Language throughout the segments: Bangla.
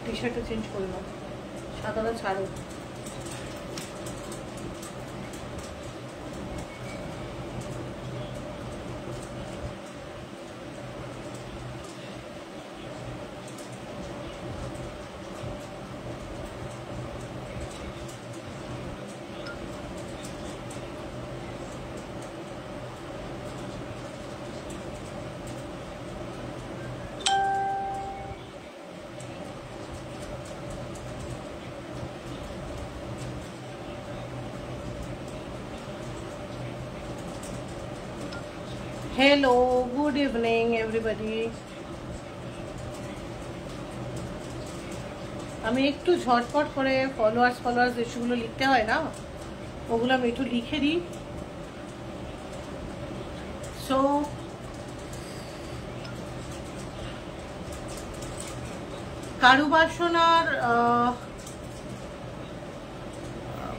টি শার্টটা চেঞ্জ করে নাও, সাদাটা ছাড়ো। Hello, good evening everybody. আমি একটু ঝটপট করে ফলোয়ার্স যেগুলো লিখতে হয় না, ওগুলো আমি একটু লিখে দিই। সো কারুবাসনার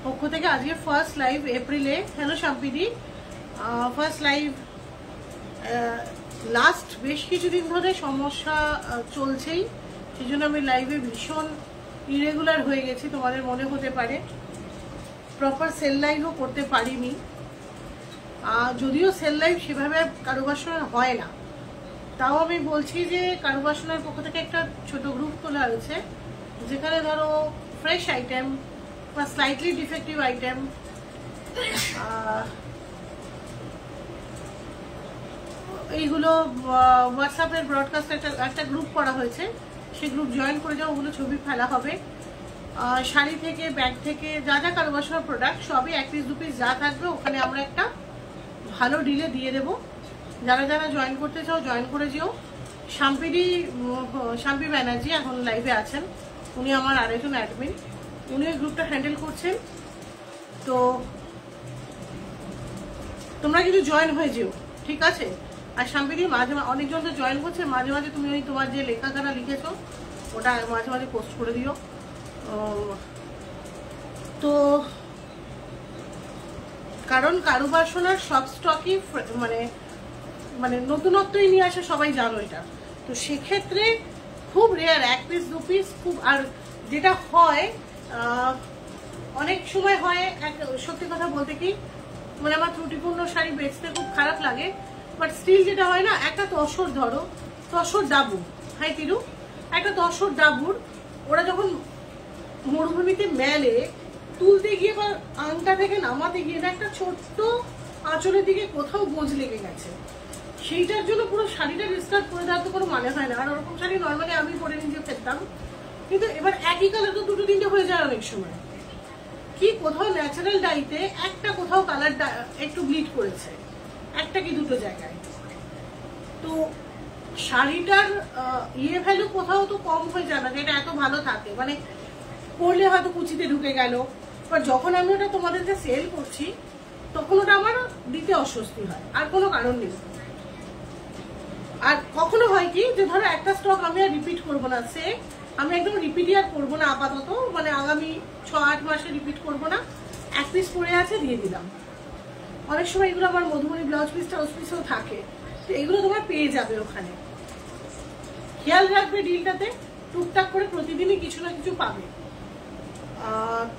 পক্ষ থেকে আজকে ফার্স্ট লাইভ এপ্রিলে। হ্যালো শাম্পিদি, ফার্স্ট লাইভ। লাস্ট বেশ কিছুদিন ধরে সমস্যা চলছেই, সেই জন্য আমি লাইভে ভীষণ ইরেগুলার হয়ে গেছি, তোমাদের মনে হতে পারে। প্রপার সেল লাইভও করতে পারিনি, যদিও সেল লাইভ সেভাবে কারুবাসনার হয় না, তাও আমি বলছি যে কারুবাসনার পক্ষ থেকে একটা ছোট গ্রুপ খোলা হয়েছে, যেখানে ধরো ফ্রেশ আইটেম বা স্লাইটলি ডিফেক্টিভ আইটেম, এইগুলো হোয়াটসঅ্যাপের ব্রডকাস্ট একটা গ্রুপ করা হয়েছে, সেই গ্রুপ জয়েন করে যাও। ওগুলো ছবি ফেলা হবে, শাড়ি থেকে ব্যাগ থেকে যা যা কারুবাসনার প্রোডাক্ট সবই 1 পিস 2 পিস যা থাকবে ওখানে আমরা একটা ভালো ডিলে দিয়ে দেবো। যারা যারা জয়েন করতে চাও জয়েন করে যেও। শাম্পি ব্যানার্জি এখন লাইভে আছেন, উনি আমার আরেকজন অ্যাডমিন, উনি ওই গ্রুপটা হ্যান্ডেল করছেন। তো তোমরা কিন্তু জয়েন হয়ে যেও, ঠিক আছে? আর শাম্পিদি মাঝে অনেকজন তো জয়েন করছে, মাঝে মাঝে তুমি ওই তোমার যে লেখাখানা লিখেছো ওটা মাঝে মাঝে পোস্ট করে দিও। তো কারণ কারুবাসনার সব স্টকই মানে নতুনত্বই নিয়ে আসে, সবাই জানো এটা। তো সেক্ষেত্রে খুব রেয়ার 1 পিস 2 পিস খুব, আর যেটা হয় অনেক সময় হয়, সত্যি কথা বলতে কি মানে আমার ত্রুটিপূর্ণ শাড়ি বেচতে খুব খারাপ লাগে, বাট স্টিল যেটা হয় না, একটা তসর ধরো, তসর ডাবু, হাই তিরু, একটা তসর ডাবুর ওরা যখন মরুভূমিতে মেলে, তুলতে গিয়ে বা আংটা থেকে নামাতে গিয়ে না একটা ছোট্ট আঁচলের দিকে কোথাও গোঁজ লেগে গেছে, সেইটার জন্য পুরো শাড়িটা ডিসকার্ড করে দেওয়ার তো কোনো মানে হয় না। আর ওরকম শাড়ি নর্মালি আমি পরে নিজে ফেলতাম, কিন্তু এবার একই কালার তো 2টো 3টে হয়ে যায় অনেক সময়। কি কোথাও ন্যাচারাল ডাইতে একটা কোথাও কালার একটু ব্লিড করেছে, একটা কি 2টো জায়গায়, তো শাড়িটার ভ্যালু কোথাও তো কম হয়ে যায় না, যেটা এত ভালো থাকে, মানে পরলে হয়তো কুচিতে ঢুকে গেল, বাট যখন আমি ওটা তোমাদেরকে সেল করছি তখন ওটা আমার দিতে অস্বস্তি হয়, আর কোনো কারণ নেই। আর কখনো হয় কি যে ধরো একটা স্টক আমি আর রিপিট করবো না, আমি একদম রিপিটই আর করবো না আপাতত, মানে আগামী 6-8 মাসে রিপিট করবো না, 1 পিস পরে আছে দিয়ে দিলাম। অনেক সময় এগুলো আমার মধুবনী ব্লাউজ পিস ট্রাউজ পিসও থাকে, তো এগুলো তোমার পেয়ে যাবে ওখানে। খেয়াল রাখবে ডিলটাতে, টুকটাক করে প্রতিদিনই কিছু না কিছু পাবে।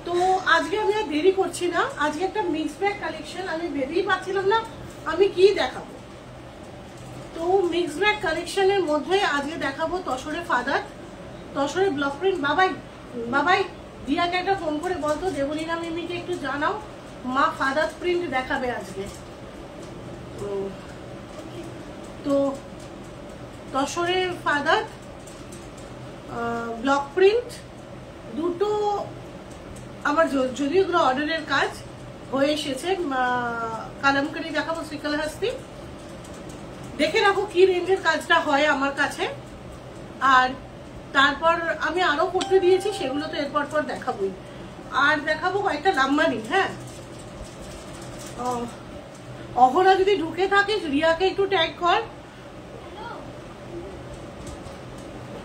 তো আজকে আমি আর দেরি করছি না, আজকে একটা মিক্স ব্যাগ কালেকশন, আমি ভেবেই পাচ্ছিলাম না আমি কি দেখাবো। তো মিক্স ব্যাগ কালেকশনের মধ্যে আজকে দেখাবো তসরে ফাদার, তসরে ব্লক প্রিন্ট। বাবাই দিয়াকে একটা ফোন করে বলতো, দেবলীনা মিমিকে একটু জানাও মা ফাদার প্রিন্ট দেখাবে আজকে। তো তসরে ফাদার ব্লক প্রিন্ট দুটো আমার, যদিও এগুলো অর্ডারের কাজ হয়ে এসেছে। কালামকারি দেখাবো শ্রীকালহাস্তি, দেখে রাখো কি রেঞ্জের কাজটা হয় আমার কাছে। আর তারপর আমি আরো করতে দিয়েছি, সেগুলো তো এরপর পর দেখাবোই। আর দেখাবো কয়েকটা লাম্বানি। হ্যাঁ, অহরা যদি ঢুকে থাকিস রিয়াকে একটু ট্যাগ কর,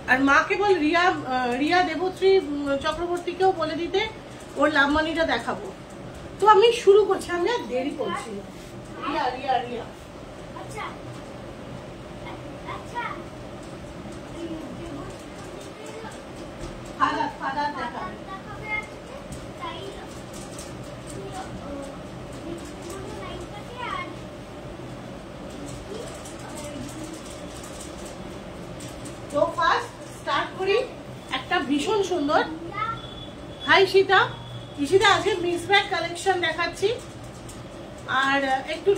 আর মাকে বল রিয়া দেবশ্রী চক্রবর্তীকেও বলে দিতে ওর লাম্বানিটা দেখাবো। তো আমি শুরু করছি, আমি আর দেরি করছি। রিয়া রিয়া রিয়া ভীষণ সুন্দর। হাই সীতা, ঈশিতা আজকে মিক্স ব্যাগ কালেকশন দেখাচ্ছি। আর একটু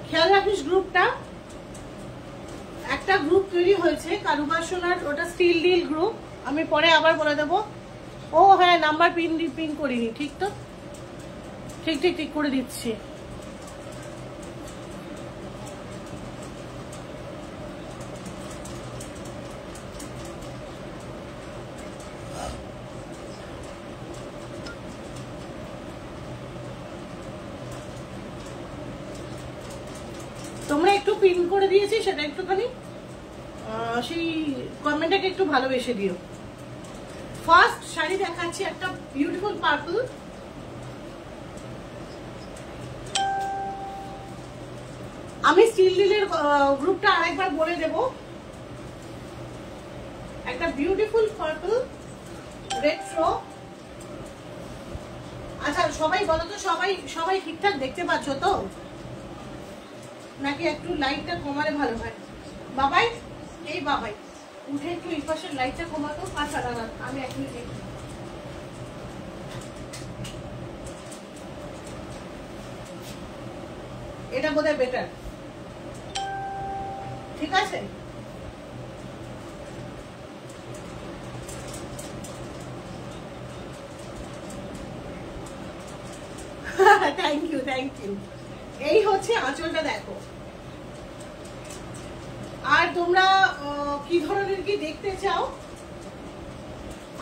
খেয়াল রাখিস গ্রুপটা, একটা গ্রুপ তৈরি হয়েছে কারুবাসনার, ওটা স্টিল ডিল গ্রুপ, আমি পরে আবার বলে দেবো। ও হ্যাঁ, নাম্বার পিন করিনি, ঠিক তো, ঠিক করে দিচ্ছি। তোমরা একটু পিন করে দিয়েছি, সেটা একটুখানি সেই কমেন্টটাকে একটু ভালোবেসে দিও। ফার্স্ট শাড়ি দেখাচ্ছি একটা বিউটিফুল পার্পল। আমি স্টিল ডিলের গ্রুপটা আরেকবার বলে দেব। একটা বিউটিফুল পার্পল রেট্রো। আচ্ছা সবাই বলো তো, সবাই ঠিকঠাক দেখতে পাচ্ছ তো, নাকি একটু লাইটটা কমালে ভালো হয়? বাবাই, এই বাবাই উঠে একটু এই পাশের লাইটটা কমাতো। আচ্ছা দাদা, আমি এক মিনিট। এটা বোধহয় বেটার, ঠিক আছে? Thank you. এই হচ্ছে আঁচলটা, দেখো। আর তোমরা কি ধরনের কি দেখতে চাও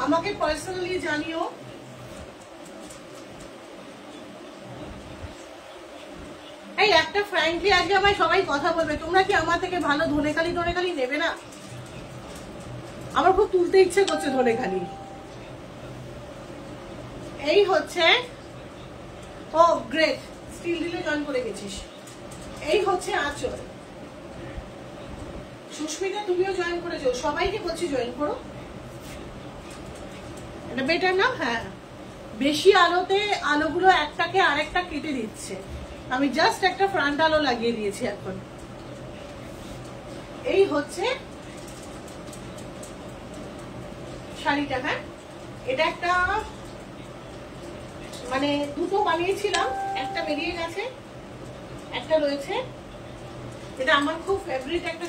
আমাকে পার্সোনালি জানিও। এই একটা ফ্র্যাঙ্কলি আজকে আমায় সবাই কথা বলবে, তোমরা কি আমার থেকে ভালো ধনেখালি নেবে না? আমার খুব তুলতে ইচ্ছে করছে ধনেখালি। এই হচ্ছে, ও গ্রেট, স্টিল ডিলে জয়েন করে গেছিস। এই হচ্ছে আঁচল। সুস্মিতা তুমিও জয়েন করেছো, সবাইকে বলছি জয়েন করো। এটা বেটার না? হ্যাঁ, বেশি আলোতে আলোগুলো একটাকে আরেকটা কেটে দিচ্ছে। আমি জাস্ট একটা ফ্রন্ট আলো লাগিয়ে দিয়েছি এখন। এই হচ্ছে শাড়িটা। হ্যাঁ, এটা একটা মানে দুটো বানিয়েছিলাম, একটা বেরিয়ে গেছে, একটা রয়েছে। এটা আমার খুব ফেভারিট একটা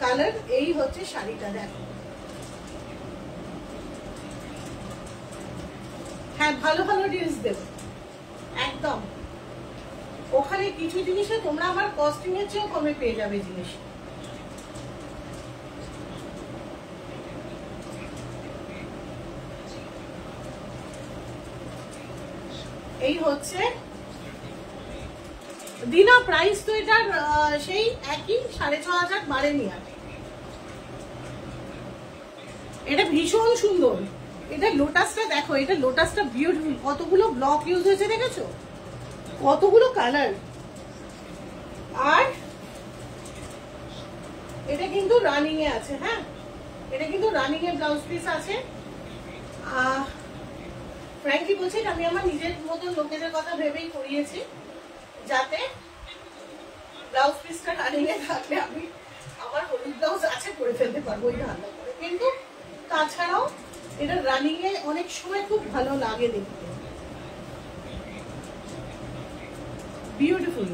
কালার। এই হচ্ছে শাড়িটা, দেখো। হ্যাঁ, ভালো ডিলস দেব একদম। ওখানে কিছু জিনিসে তোমরা আমার কস্টিং এর চেয়েও কমে পেয়ে যাবে জিনিস। এই হচ্ছে দিনা প্রাইস তো এটার সেই একই 6500 বাড়েনি আর। এটা ভীষণ সুন্দর। এটা লোটাসটা দেখো, এটা লোটাসটা বিউটিফুল। কতগুলো ব্লক ইউজ হয়েছে দেখেছো, কতগুলো কালার। আর এটা কিন্তু রানিং এ আছে। হ্যাঁ, এটা কিন্তু রানিং এ ব্লাউজ পিস আছে। ফ্র্যাঙ্কলি বলছি, আমি আমার নিজের মতো লোকেদের কথা ভেবেই করিয়েছি, যাতে ব্লাউজ পিসটা রানিং এ থাকলে আমি আমার হলুদ ব্লাউজ আছে করে ফেলতে পারবো ওই ধান্দা করে। কিন্তু তাছাড়াও এটা রানিং এ অনেক সময় খুব ভালো লাগে দেখতে। বিউটিফুল।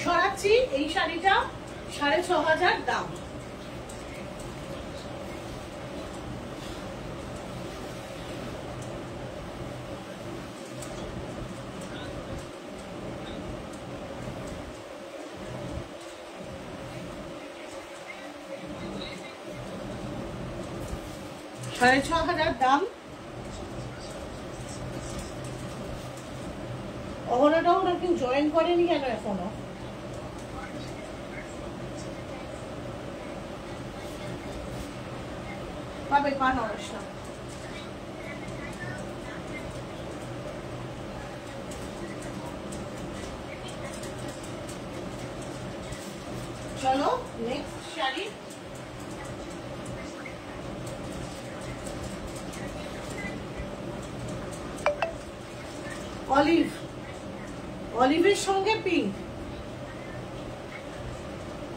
সরাচ্ছি এই শাড়িটা 6500 দাম। সাড়ে 6000 দাম। অহনা কেউ জয়েন করেনি কেন এখনো? পাবে পা নড়াস না। চলো নেক্সট শাড়ি। অলিভের সঙ্গে পিঙ্ক।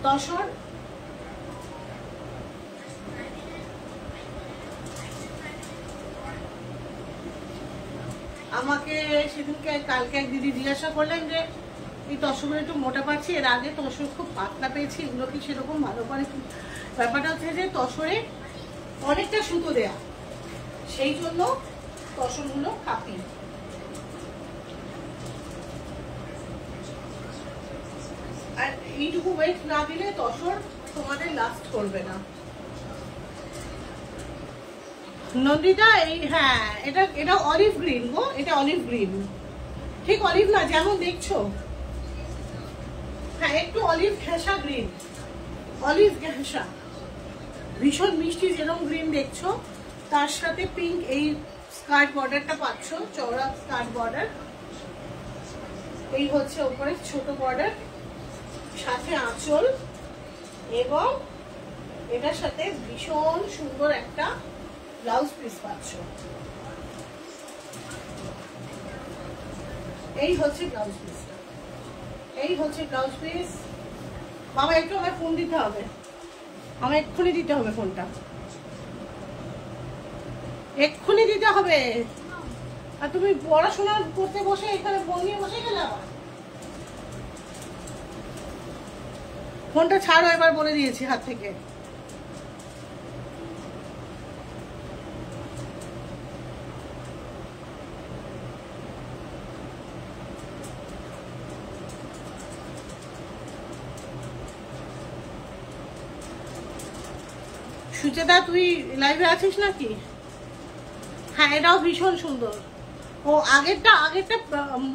তসর আমাকে সেদিনকে কালকে এক দিদি জিজ্ঞাসা করলেন যে এই তসরগুলো একটু মোটা পাচ্ছি, এর আগে তসর খুব পাতলা পেয়েছি, এগুলো কি সেরকম ভালো করে? ব্যাপারটা হচ্ছে যে তসরে অনেকটা সুতো দেয়া, সেই জন্য তসরগুলো কাঁপি। আর এইটুকু ওয়েট না দিলে তসর তোমাদের লাস্ট করবে না। নন্দিতা এই হ্যাঁ এটা এটা অলিভ গ্রিন গো, এটা অলিভ গ্রিন, ঠিক অলিভ না যেমন দেখছো, হ্যাঁ একটু অলিভ ঘেঁষা গ্রিন, অলিভ ঘেঁষা ভীষণ মিষ্টি যেরকম গ্রিন দেখছো, তার সাথে পিঙ্ক এই স্কার্ট বর্ডারটা পাচ্ছ, চওড়া স্কার্ট বর্ডার, এই হচ্ছে উপরে ছোট বর্ডার, সাথে আঁচল, এবং এটার সাথে ভীষণ সুন্দর একটা ব্লাউজ পিস পাচ্ছ। এই হচ্ছে ব্লাউজ পিসটা, এই হচ্ছে ব্লাউজ পিস। বাবা একটু আমায় ফোন দিতে হবে, আমার এক্ষুনি দিতে হবে ফোনটা, এক্ষুনি দিতে হবে। আর তুমি পড়াশোনা করতে বসে এখানে ফোন নিয়ে বসে গেলে, ফোনটা ছাড়ো এবার বলে দিয়েছি হাত থেকে। সুচেতা তুই লাইভে আছিস নাকি? হ্যাঁ এটাও ভীষণ সুন্দর। ও আগেরটা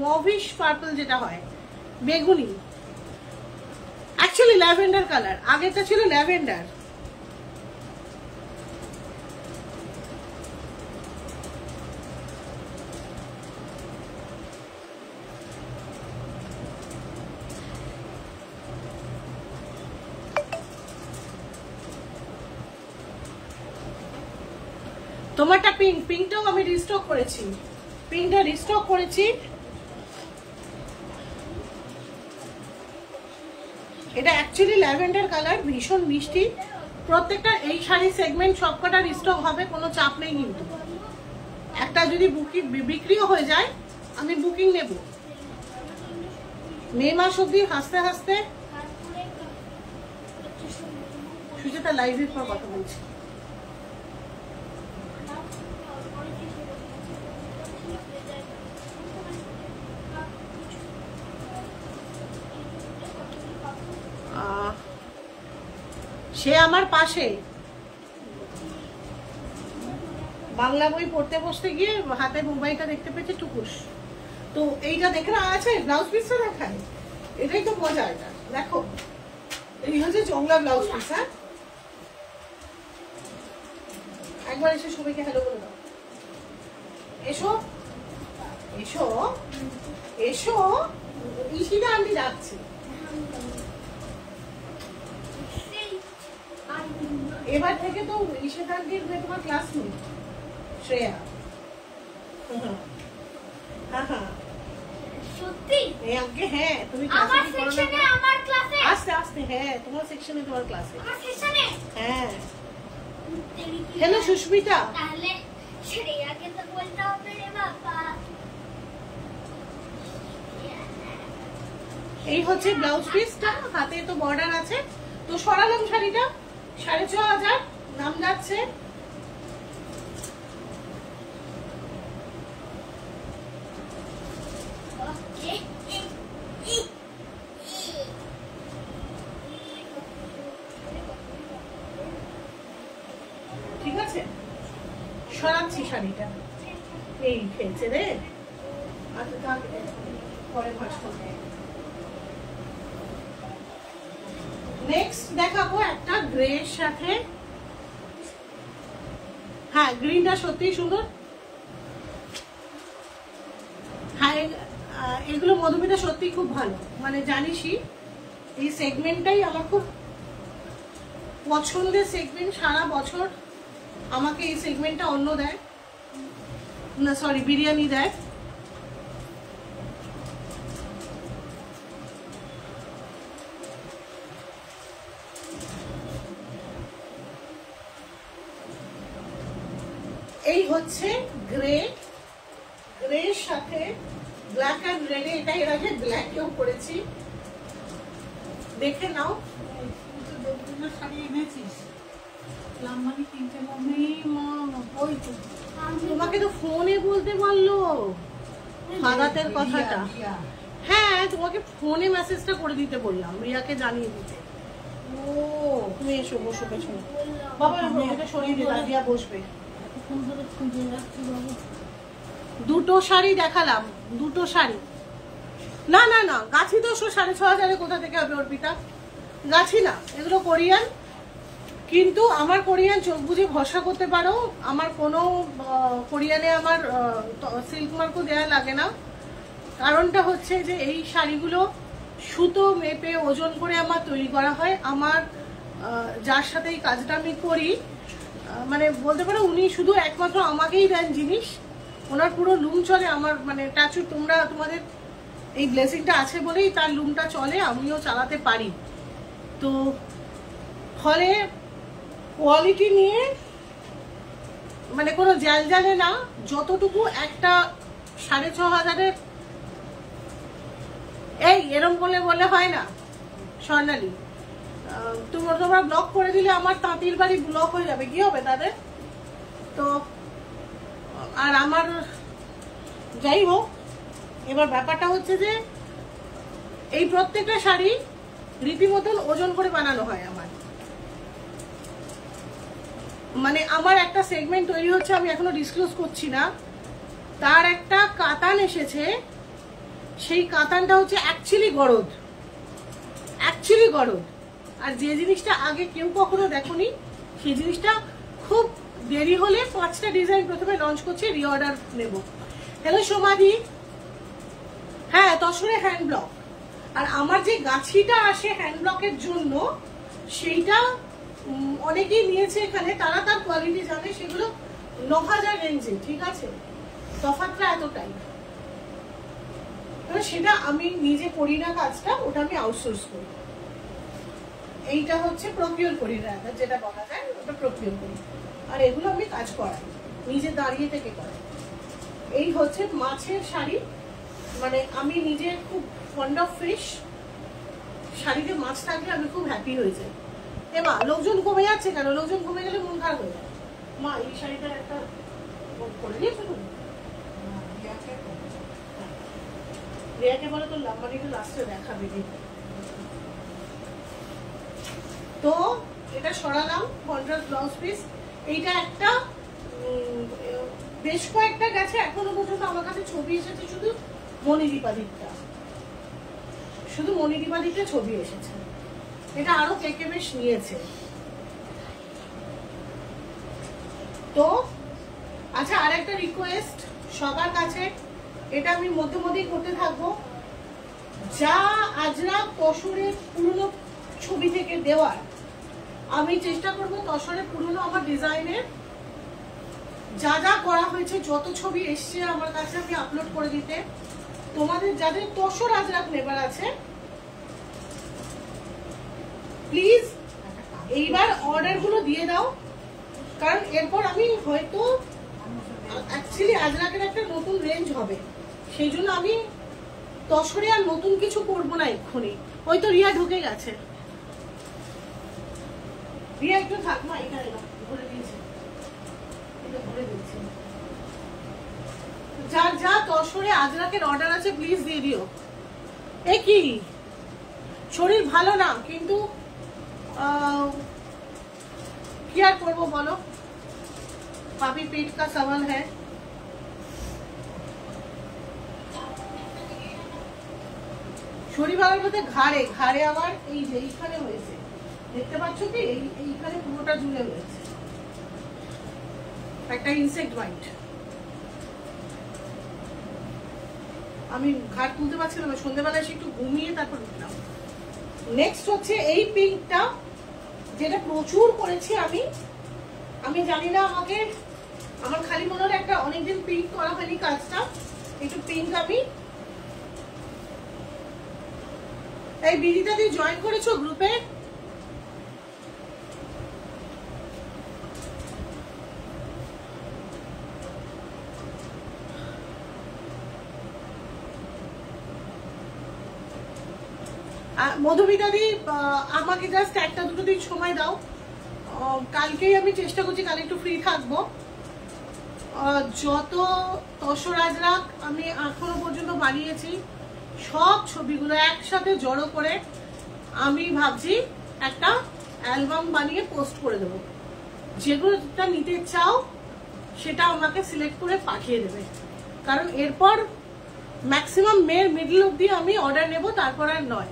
মভিশ পার্পল যেটা হয়, বেগুনি, অ্যাকচুয়ালি ল্যাভেন্ডার কালার, আগেরটা ছিল ল্যাভেন্ডার। তোমারটা পিঙ্ক, পিঙ্কটাও আমি রিস্টক করেছি, পিঙ্কটা রিস্টক করেছি। এটা অ্যাকচুয়ালি ল্যাভেন্ডার কালার, ভীষণ মিষ্টি। প্রত্যেকটা এই শাড়ি সেগমেন্ট সবকটা রিস্টক হবে, কোনো চাপ নেই কিন্তু। একটা যদি বিক্রিও হয়ে যায় আমি বুকিং নেব। মে মাস অব্দি হাসতে হাসতে। সুচেতা লাইভের পর কথা বলছি। সে আমার পাশে বাংলা বই পড়তে বসতে গিয়ে হাতে মোবাইলটা দেখতে পেয়েছে টুকুস, তো এইটা দেখে না আছে ব্লাউজ পিসটা দেখায়, এটাই তো মজা। এটা দেখো, এই হচ্ছে জংলা ব্লাউজ পিস। হ্যাঁ একবার এসে সবাইকে হ্যালো বলে দাও। এসো এসো এসো, ঈশিতা আন্টি যাচ্ছে। এবার থেকে তো ঈশিতা আন্টির তোমার ক্লাস নেই, শ্রেয়া। সত্যি? হ্যাঁ তুমি আমার সেকশনে, আমার ক্লাসে আস্তে আস্তে। হ্যাঁ তোমার সেকশনে, তোমার ক্লাসে। আমার সেকশনে? হ্যালো সুস্মিতা। তাহলে শ্রেয়াকে তো বলতে হবে রে বাবা। এই হচ্ছে ব্লাউজ পিসটা, হাতে তো বর্ডার আছে। তো সরালাম শাড়িটা, 6,500 দাম যাচ্ছে। ঠিক আছে, সরাচ্ছি শাড়িটা। এই খেয়েছে রে, আচ্ছা পরে ভাজ করবে। নেক্সট দেখাবো একটা গ্রে এর সাথে। হ্যাঁ গ্রিনটা সত্যিই সুন্দর। হ্যাঁ এগুলো মধুমিতা সত্যি খুব ভালো, মানে জানিসই এই সেগমেন্টটাই আমার খুব পছন্দের সেগমেন্ট। সারা বছর আমাকে এই সেগমেন্টটা অন্য দেয় না, সরি বিরিয়ানি দেয়। হচ্ছে গ্রে, গ্রের সাথে ব্ল্যাক অ্যান্ড রেড, এটা এর আগে ব্ল্যাকেও করেছি, দেখে নাও। শাড়ি এনেছিস লাম্বানি কিনতে ওই তো তোমাকে তো ফোনে বলতে পারলো ফাদাতের কথাটা। হ্যাঁ, তোমাকে ফোনে মেসেজটা করে দিতে বললাম, রিয়াকে জানিয়ে দিতে। ও তুমি এসো, বসো পেছনে। বাবা এটা সরিয়ে দিলাম, রিয়া বসবে। দুটো শাড়ি দেখালাম, দুটো শাড়ি। না না না, গাছি তো 6,500 কোথা থেকে হবে অর্পিতা? গাছি না, এগুলো কোরিয়ান। কিন্তু আমার কোরিয়ান চোখ বুঝে ভরসা করতে পারো, আমার কোনো কোরিয়ানে আমার সিল্ক মার্কও দেওয়া লাগে না। কারণটা হচ্ছে যে এই শাড়িগুলো সুতো মেপে ওজন করে আমার তৈরি করা হয়। আমার যার সাথে এই কাজটা আমি করি, মানে বলতে পারো উনি শুধু একমাত্র আমাকেই দেন জিনিস, ওনার পুরো লুম চলে। আমার মানে টাচু, তোমাদের এই ব্লেসিংটা আছে বলেই তার লুমটা চলে, আমিও চালাতে পারি। তো ফলে কোয়ালিটি নিয়ে মানে কোনো জ্যালজ্যালে না, যতটুকু একটা 6,500 এই এরম বলে হয় না স্বর্ণালী, তোমরা ব্লক করে দিলে আমার তাঁতির বাড়ি ব্লক হয়ে যাবে, কি হবে তাদের? তো আর আমার যাই হোক, এবার ব্যাপারটা হচ্ছে যে এই প্রত্যেকটা শাড়ি রীতিমতন ওজন করে বানানো হয় আমার। মানে আমার একটা সেগমেন্ট তৈরি হচ্ছে, আমি এখনো ডিসক্লোজ করছি না, তার একটা কাতান এসেছে, সেই কাতানটা হচ্ছে অ্যাকচুয়ালি গরদ, আর যে জিনিসটা আগে কেউ কখনো দেখোনি, সেই জিনিসটা খুব দেরি হলে 5টা ডিজাইন প্রথমে লঞ্চ করছে, রিঅর্ডার নেব। হ্যালো সোমাদি, হ্যাঁ তসরে হ্যান্ড ব্লক। আর আমার যে গাছিটা আসে হ্যান্ড ব্লকের জন্য, সেইটা অনেকেই নিয়েছে এখানে, তারা তার কোয়ালিটি জানে, সেগুলো 9,000 রেঞ্জে, ঠিক আছে? তফাৎটা এতটাই, সেটা আমি নিজে করি না কাজটা, ওটা আমি আউটসোর্স করি। এইটা হচ্ছে প্রকিউর করি না, যেটা বলা যায় ওটা প্রকিউর করি, আর এগুলো আমি কাজ করাই, নিজে দাঁড়িয়ে থেকে করাই। এই হচ্ছে মাছের শাড়ি, মানে আমি নিজে খুব ফন্ড অফ ফিশ, শাড়িতে মাছ থাকলে আমি খুব হ্যাপি হয়ে যাই। মা লোকজন কমে যাচ্ছে কেন? লোকজন কমে গেলে মন খারাপ হয়ে যায়। মা এই শাড়িটার একটা করে নিয়েছো তুমি? রিয়াকে বলে তোর লাম্বানিটা লাস্টে দেখাবে। তো এটা সরালাম, কন্ট্রাস্ট ব্লাউজ পিস। এইটা একটা বেশ কয়েকটা গেছে, এখনো পর্যন্ত আমার কাছে ছবি এসেছে শুধু মণিদীপাদিকটা, ছবি এসেছে। এটা আরো কেকে বেশ নিয়েছে। তো আচ্ছা, আর একটা রিকোয়েস্ট সবার কাছে, এটা আমি মধ্যে মধ্যেই করতে থাকবো, যা আজরা তসরের পুরনো ছবি থেকে দেওয়ার, আমি চেষ্টা করবো তসরের পুরনো আমার ডিজাইনের যা যা করা হয়েছে, যত ছবি এসছে আমার কাছে আমি আপলোড করে দিতে। তোমাদের যাদের তসর আজরাক নেবার আছে, প্লিজ এইবার অর্ডার গুলো দিয়ে দাও, কারণ এরপর আমি হয়তো অ্যাকচুয়ালি আজরাকের একটা নতুন রেঞ্জ হবে, সেই জন্য আমি তসরে আর নতুন কিছু করবো না এক্ষুনি। ওই তো রিয়া ঢুকে গেছে, রিয়া একটু থাকমা, এখানে ঘুরে দিয়েছে, যার যা তসরে আজরাকের অর্ডার আছে প্লিজ দিয়ে দিও। এ কি শরীর ভালো না, কিন্তু কি আর করবো বলো, পাপি পেট কা সওয়াল হ্যায়। শরীর ভালো বলতে ঘাড়ে আমার এই যে এইখানে হয়েছে, দেখতে পাচ্ছ কি এইখানে পুরোটা জুড়ে হয়েছে একটা ইনসেক্ট বাইট। আমি ঘাট তুলতে পারছিলাম না, সন্ধ্যেবেলা এসে একটু ঘুমিয়ে তারপর উঠলাম। নেক্সট হচ্ছে এই পিঙ্কটা, যেটা প্রচুর করেছি আমি জানি না, আমার খালি মনে হলো একটা অনেকদিন পিঙ্ক করা হয়নি কাজটা, একটু পিঙ্ক। আমি এই বিদিতা দি জয়েন করেছো গ্রুপে? মধুমিতাদি আমাকে জাস্ট একটা দুটো দিন সময় দাও, কালকেই আমি চেষ্টা করছি, কাল একটু ফ্রি থাকবো। যত তসরাজরা আমি এখনো পর্যন্ত বানিয়েছি সব ছবিগুলো একসাথে জড়ো করে আমি ভাবছি একটা অ্যালবাম বানিয়ে পোস্ট করে দেবো। যেগুলোটা নিতে চাও সেটা আমাকে সিলেক্ট করে পাঠিয়ে দেবে, কারণ এরপর ম্যাক্সিমাম মের মিডল অব্দি আমি অর্ডার নেব, তারপর আর নয়।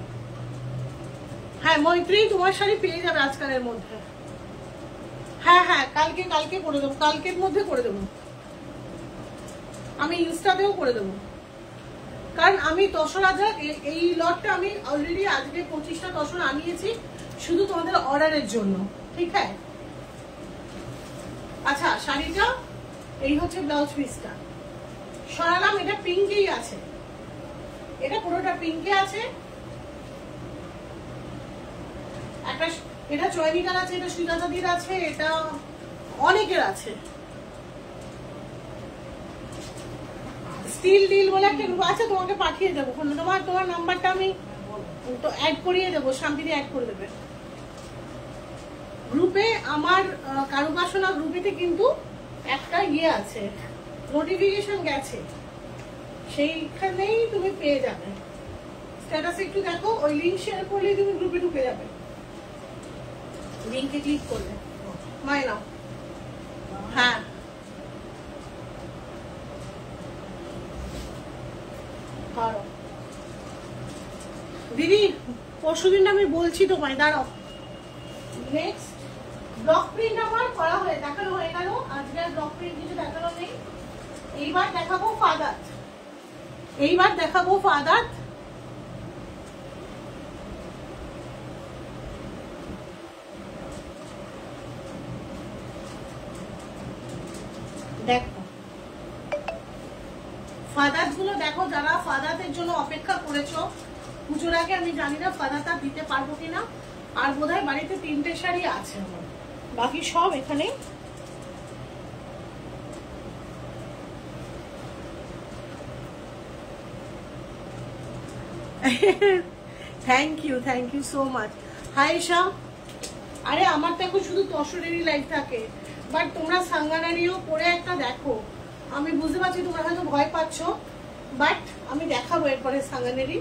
হ্যাঁ মৈত্রী, তোমার শাড়ি পেয়ে যাবে আজকালের মধ্যে। হ্যাঁ হ্যাঁ, কালকে করে দেবো, কালকের মধ্যে করে দেবো, আমি ইনস্টাতেও করে দেবো। কারণ আমি তসরাজা এই লটটা আমি অলরেডি আজকে 25টা তসর আনিয়েছি শুধু তোমাদের অর্ডারের জন্য, ঠিক আছে? আচ্ছা, শাড়িটা এই হচ্ছে ব্লাউজ পিসটা সরালাম, এটা পিঙ্কেই আছে, এটা পুরোটা পিঙ্কে আছে। একটা এটা চয়নিকার আছে, এটা সুজাতাদির আছে, এটা অনেকের আছে। স্টিল ডিল বলে একটা গ্রুপ আছে, তোমাকে পাঠিয়ে দেবো, তোমার নাম্বারটা আমি তো অ্যাড করিয়ে দেবো, শান্তিদি অ্যাড করে দেবে গ্রুপে। আমার কারুবাসনা গ্রুপেতে কিন্তু একটা ইয়ে আছে, নোটিফিকেশন গেছে, সেইখানেই তুমি পেয়ে যাবে। স্ট্যাটাস একটু দেখো, ওই লিঙ্ক শেয়ার করলেই তুমি গ্রুপে ঢুকে যাবে, লিঙ্কে ক্লিক করলে। মাই নাও। হ্যাঁ দিদি, পরশুদিন আমি বলছি তোমায়, দাঁড়াও। নেক্সট ব্লক প্রিন্ট আমার করা হয়ে দেখানো হয়ে গেল, আজকে আর ব্লক প্রিন্ট কিছু দেখানো নেই। এইবার দেখাবো ফাদাত, দেখো ফাদাত গুলো দেখো, যারা ফাদাতের জন্য অপেক্ষা করেছো পুজোর আগে, আমি জানি না ফাদাত দিতে পারবো কিনা, আর বোধহয় বাড়িতে 3টে শাড়ি আছে আমার, বাকি সব এখানে। Thank you so much. Hi Isha, আরে আমার তো এখন শুধু তসরেরই লাইফ থাকে, বাট তোমরা সাঙ্গানারিও পরে একটা দেখো। আমি বুঝতে পারছি তোমরা হয়তো ভয় পাচ্ছ, বাট আমি দেখাবো এরপরে সাঙ্গানেরই।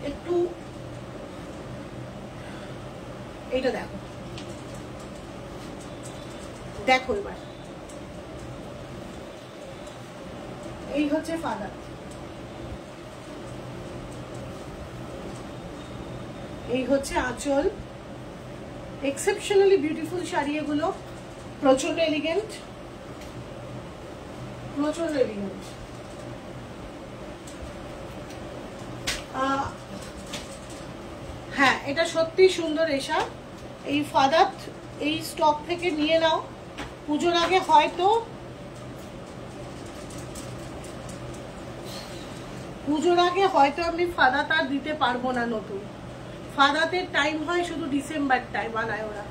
একটু এইটা দেখো, দেখো এবার এই হচ্ছে ফাদার, এই হচ্ছে আঁচল। এক্সেপশনালি বিউটিফুল শাড়ি এগুলো, প্রচন্ড এলিগেন্ট, প্রচন্ড এলিগেন্ট। হ্যাঁ, এটা সত্যি সুন্দর। এসা এই ফাদাত এই স্টক থেকে নিয়ে নাও, পুজোর আগে হয়তো আমি ফাদাত আর দিতে পারবো না। নতুন ফাদাতের টাইম হয় শুধু ডিসেম্বরটায়, বানায় ওরা,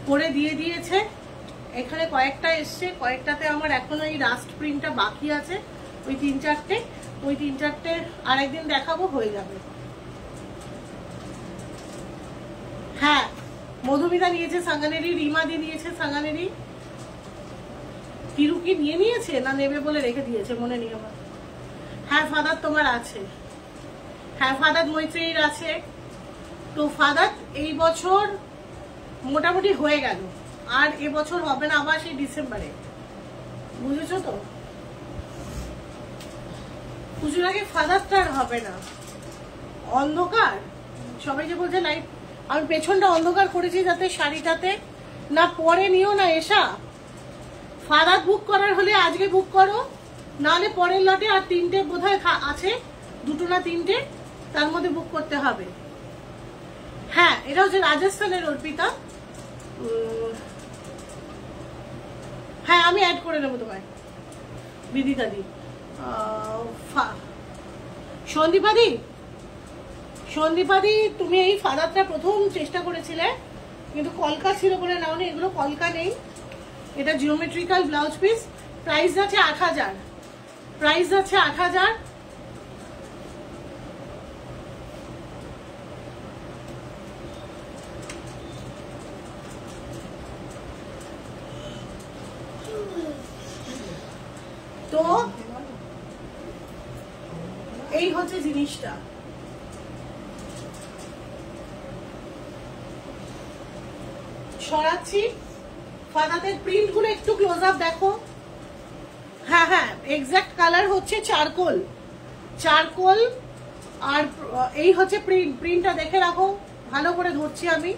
করে দিয়ে দিয়েছে। এখানে কয়েকটা এসছে, কয়েকটাতে আমার এখনো এই রাস্ট প্রিন্টটা বাকি আছে, ওই 3-4টে আরেকদিন দেখাবো, হয়ে যাবে। হ্যাঁ, মধুমিতা নিয়েছে সাঙ্গানেরি, রিমা দি নিয়েছে সাঙ্গানেরি, তিরুকি নিয়েছে না নেবে বলে রেখে দিয়েছে, মনে নেই আমার। হ্যাঁ ফাদাত তোমার আছে, হ্যাঁ ফাদাত মৈত্রীর আছে। তো ফাদাত এই বছর মোটামুটি হয়ে গেল, আর এবছর হবে না, আবার সেই ডিসেম্বরে, বুঝেছো তো? পুজোর আগে ফাদাতটা আর হবে না। অন্ধকার, সবাই যে বলছে লাইট, আমি পেছনটা অন্ধকার করেছি যাতে শাড়িটাতে না পরে নিও না। এসা ফাদাত বুক করার হলে আজকে বুক করো, নাহলে পরের লটে আর 3টে বোধহয় আছে, 2টো না 3টে, তার মধ্যে বুক করতে হবে। হ্যাঁ, এটা হচ্ছে রাজস্থানের অর্পিতা। হ্যাঁ, আমি অ্যাড করে নেবো তোমায়, বিদিতাদি। সন্দীপাদি তুমি এই ফাদাতটা প্রথম চেষ্টা করেছিলে, কিন্তু কলকা ছিল বলে নাও, এগুলো কলকা নেই। এটা জিওমেট্রিক্যাল ব্লাউজ পিস, প্রাইস আছে 8,000, প্রাইস আছে 8,000। তো এই হচ্ছে জিনিসটা। সরাচ্ছি, ফাদাতের প্রিন্ট গুলো একটু ক্লোজ আপ দেখো। হ্যাঁ হ্যাঁ, এক্সাক্ট কালার হচ্ছে চারকোল, চারকোল। আর এই হচ্ছে প্রিন্ট, প্রিন্টটা দেখে রাখো, ভালো করে ধরছি আমি।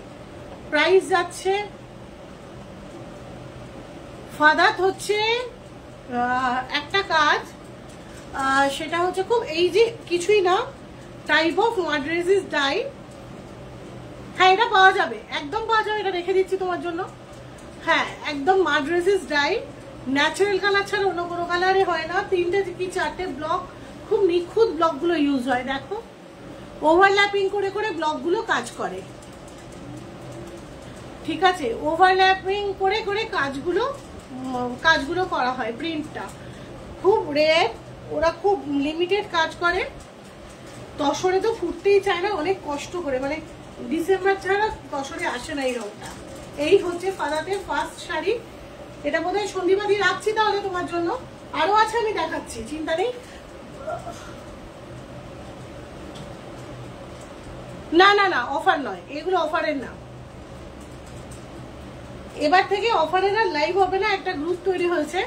প্রাইস যাচ্ছে, ফাদাত হচ্ছে একটা কাজ, সেটা হচ্ছে খুব এই যে কিছুই না, টাইপ অফ মাদ্রাজিস ডাই। হ্যাঁ এটা পাওয়া যাবে, একদম পাওয়া যাবে, এটা রেখে দিচ্ছি তোমার জন্য। হ্যাঁ একদম মাদ্রাজিস ডাই, ন্যাচারাল কালার ছাড়া অন্য কোনো কালারে হয় না। 3টে কি 4টে ব্লক, খুব নিখুঁত ব্লকগুলো ইউজ হয়। দেখো ওভারল্যাপিং করে করে ব্লকগুলো কাজ করে, ঠিক আছে, ওভারল্যাপিং করে করে কাজগুলো করা হয়। প্রিন্টটা খুব রেয়ার, ওরা খুব লিমিটেড কাজ করে। তসরে তো ফুটতেই চায় না, অনেক কষ্ট করে, মানে ডিসেম্বর ছাড়া তসরে আসে না এই রংটা। এই হচ্ছে ফাদাতের ফার্স্ট শাড়ি। এটা বোধহয় সন্ধিবাদী রাখছি তাহলে তোমার জন্য, আরো আছে আমি দেখাচ্ছি, চিন্তা নেই। না না না, অফার নয় এগুলো, অফারের না। এবার থেকে অফারের আর লাইভ হবে না, একটা গ্রুপ তৈরি হয়েছে,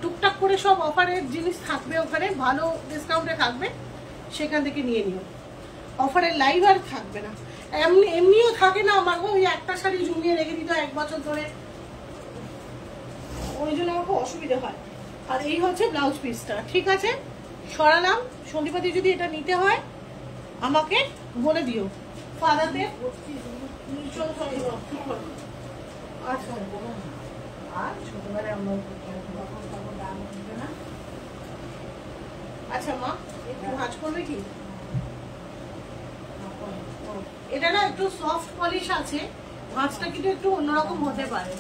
টুকটাক করে সব অফারের জিনিস থাকবে ওখানে, ভালো ডিসকাউন্টে থাকবে, সেখান থেকে নিয়ে নিও। অফারের লাইভ আর থাকবে না, এমনিও থাকে না আমার, ওই একটা শাড়ি জমিয়ে রেখে দিত 1 বছর ধরে, ওই জন্য আমার খুব অসুবিধা হয়। আর এই হচ্ছে ব্লাউজ পিসটা, ঠিক আছে, সরালাম। সন্দীপাতি যদি এটা নিতে হয় আমাকে বলে দিও। ফাদাতে আচ্ছা, আর ছোটবেলায় আমরা আচ্ছা মা একটু ভাঁজ করবে কি? এটা না একটু সফট পলিশ আছে, ভাঁজটা কিন্তু একটু অন্যরকম হতে পারে।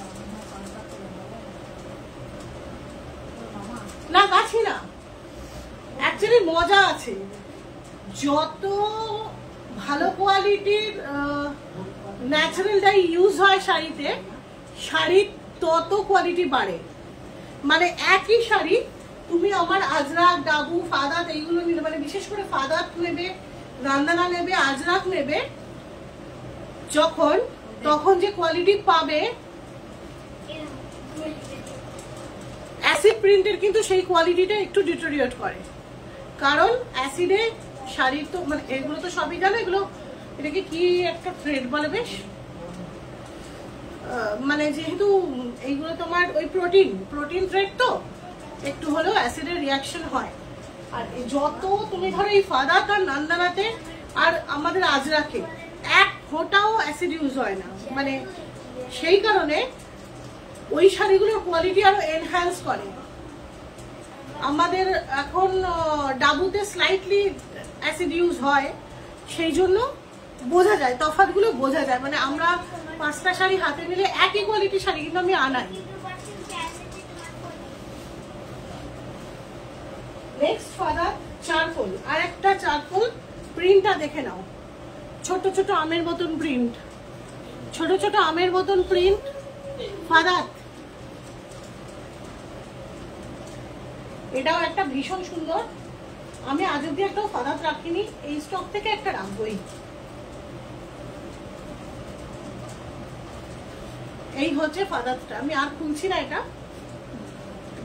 না কাছি না, অ্যাকচুয়ালি মজা আছে। যত ভালো কোয়ালিটির ন্যাচারাল ডাই ইউজ হয় শাড়িতে, শাড়ির তত কোয়ালিটি বাড়ে। মানে একই শাড়ি তুমি আমার আজরাক, ডাবু, ফাদাত এইগুলো নিলে, মানে বিশেষ করে ফাদাত নেবে, রান্দানা নেবে, আজরাক নেবে, তখন যে কোয়ালিটি পাবে, অ্যাসিড প্রিন্টের কিন্তু সেই কোয়ালিটিটা একটু ডিটোরিয়েট করে, কারণ অ্যাসিডে শাড়ির তো, মানে এগুলো তো সবই জানো, এগুলো এটাকে কি একটা থ্রেড বলে বেশ, মানে যেহেতু এইগুলো তোমার ওই প্রোটিন থ্রেড, তো একটু হলেও অ্যাসিডের রিয়াকশন হয়। আর যত তুমি ধরো এই ফাদাত আর নান্দানাতে আর আমাদের আজরাকে এক ফোঁটাও অ্যাসিড ইউজ হয় না, মানে সেই কারণে ওই শাড়িগুলোর কোয়ালিটি আরো এনহ্যান্স করে। আমাদের এখন ডাবুতে স্লাইটলি অ্যাসিড ইউজ হয়, সেই জন্য বোঝা যায়, তফাৎগুলো বোঝা যায়। মানে আমরা 5টা শাড়ি হাতে নিলে একই কোয়ালিটির শাড়ি কিন্তু আমি আনাই। নেক্সট ফাদার চারকোল, আর একটা চারকোল, প্রিন্টটা দেখে নাও, ছোট ছোট আমের মতন প্রিন্ট, ছোট ছোট আমের মতন প্রিন্ট ফাদাত। এটাও একটা ভীষণ সুন্দর, আমি আজ অব্দি একটা ফাদাত রাখিনি, এই স্টক থেকে একটা রাখবোই। এই হচ্ছে ফাদাতটা, আমি আর খুলছি না, এটা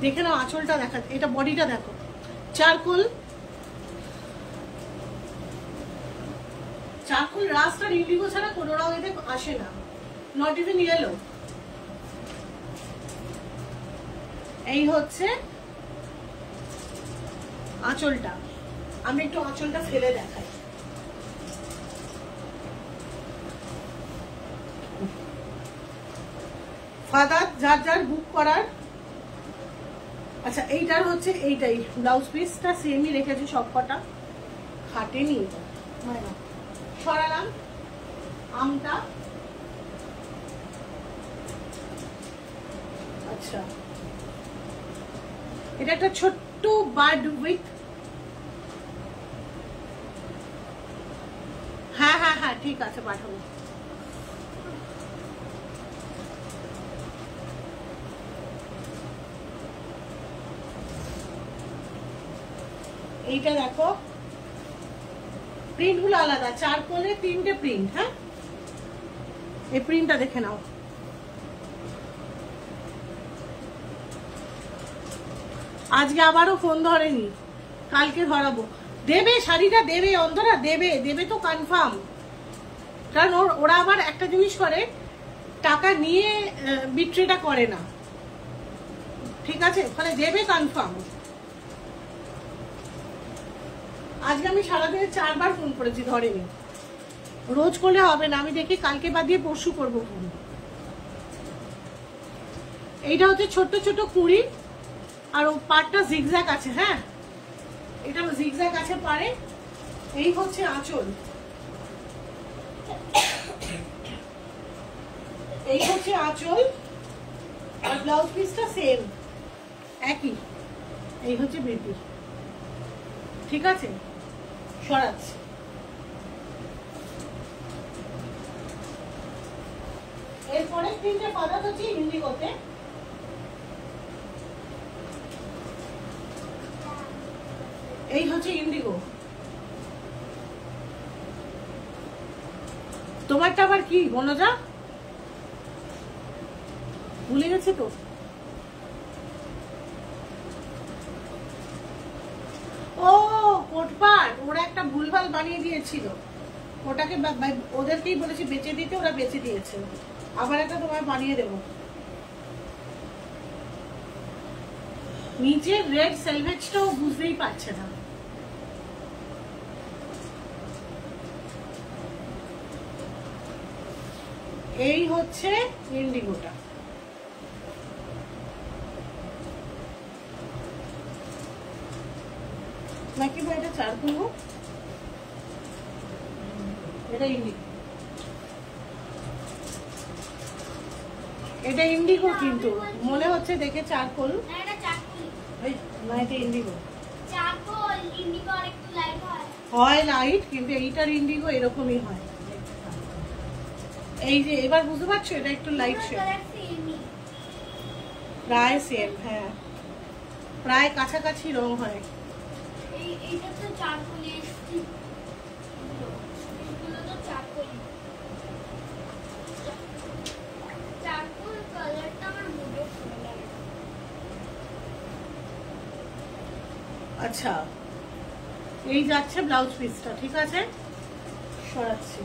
দেখে নাও, আঁচলটা দেখা, এটা বডিটা দেখো, চারকোল। চারকোল রাস্ট আর ইন্ডিগো ছাড়া কোনো রং এতে আসে না, নট ইভেন ইয়েলো। এই হচ্ছে আঁচলটা, আমি একটু আঁচলটা ফেলে দেখাই। ফাদাত যার যার বুক করার। আচ্ছা এইটার হচ্ছে এইটাই ব্লাউজ পিসটা সেমই রেখেছি, সব কটা খাটেনি, সরালাম আমটা। আচ্ছা এটা একটা ছোট্ট বার্ড উইথ, হ্যাঁ হ্যাঁ হ্যাঁ ঠিক আছে, পাঠাবো। এইটা দেখো, প্রিন্ট গুলো আলাদা, চারকোলে 3টে প্রিন্ট। হ্যাঁ, এই প্রিন্টটা দেখে নাও। আজকে আবারও ফোন ধরেনি, কালকে ধরাবো। দেবে শাড়িটা, দেবে অন্তরা, দেবে, দেবে তো কনফার্ম। কারণ ওরা আবার একটা জিনিস করে, টাকা নিয়ে বিক্রিটা করে না, ঠিক আছে? মানে দেবে কনফার্ম। আজকে আমি সারাদিনে 4 বার ফোন করেছি, ধরেনি। রোজ করলে হবে না, আমি দেখি কালকে বাদ দিয়ে পরশু করবো ফোন। এইটা হচ্ছে ছোট্ট ছোট কুড়ি, আর ও পাটটা জিগজ্যাগ আছে। হ্যাঁ, এটা জিগজ্যাগ আছে পারে। এই হচ্ছে আঁচল, এই হচ্ছে আঁচল, আর ব্লাউজ পিসটা সেম একই। এই হচ্ছে বেটি, ঠিক আছে? সরাচ্ছি। এরপরে 3টে পাতা হচ্ছে ইন্ডিগোতে। এই হচ্ছে ইন্ডিগো। তোমারটা আবার কি বনজা? ভুলে গেছে তো। ও কোটপাট, ওরা একটা ভুলভাল বানিয়ে দিয়েছিল, ওটাকে ওদেরকেই বলেছি বেচে দিতে, ওরা বেচে দিয়েছে। আবার একটা তোমায় বানিয়ে দেব। নিচের রেড সেলভেজটাও বুঝতেই পারছে না। এই হচ্ছে ইন্ডিগোটা। নাকি বা এটা চারকোল, এটা ইন্ডিগো, এটা ইন্ডিগো কিন্তু মনে হচ্ছে দেখে চারকোল। এটা চারকোল, না এটা ইন্ডিগো। চারকোল ইন্ডিগো আর একটু লাইট হয় লাইট, কিন্তু এইটার ইন্ডিগো এরকমই হয়। এই যে এবার বুঝতে পারছো, এটা একটু লাইট শেড, প্রায় সেম। হ্যাঁ, প্রায় কাছাকাছি রং হয়। এইটা তো চারকোল, এগুলো তো চারকোল। চারকোল কালারটা আমার মুডে ভালো লাগে। আচ্ছা, এই যাচ্ছে ব্লাউজ পিসটা, ঠিক আছে? সরাচ্ছি,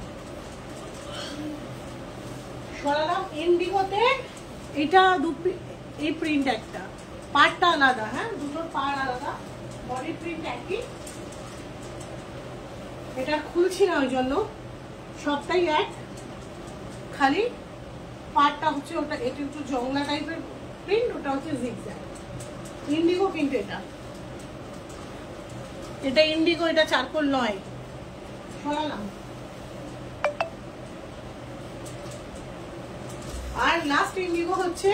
সরালাম। ইন্ডিগোতে এটা এই প্রিন্ট একটা, পাড়টা আলাদা। হ্যাঁ, দুটোর পাড় আলাদা, বডি প্রিন্ট একই। এটা খুলছি না ওই জন্য, সবটাই এক, খালি পাড়টা হচ্ছে ওটা, এটা একটু জংলা টাইপের প্রিন্ট, ওটা হচ্ছে জিগজ্যাগ। ইন্ডিগো কিন্তু এটা ইন্ডিগো, এটা চারকোল নয়। সরালাম। আর লাস্ট ইন্ডিগো হচ্ছে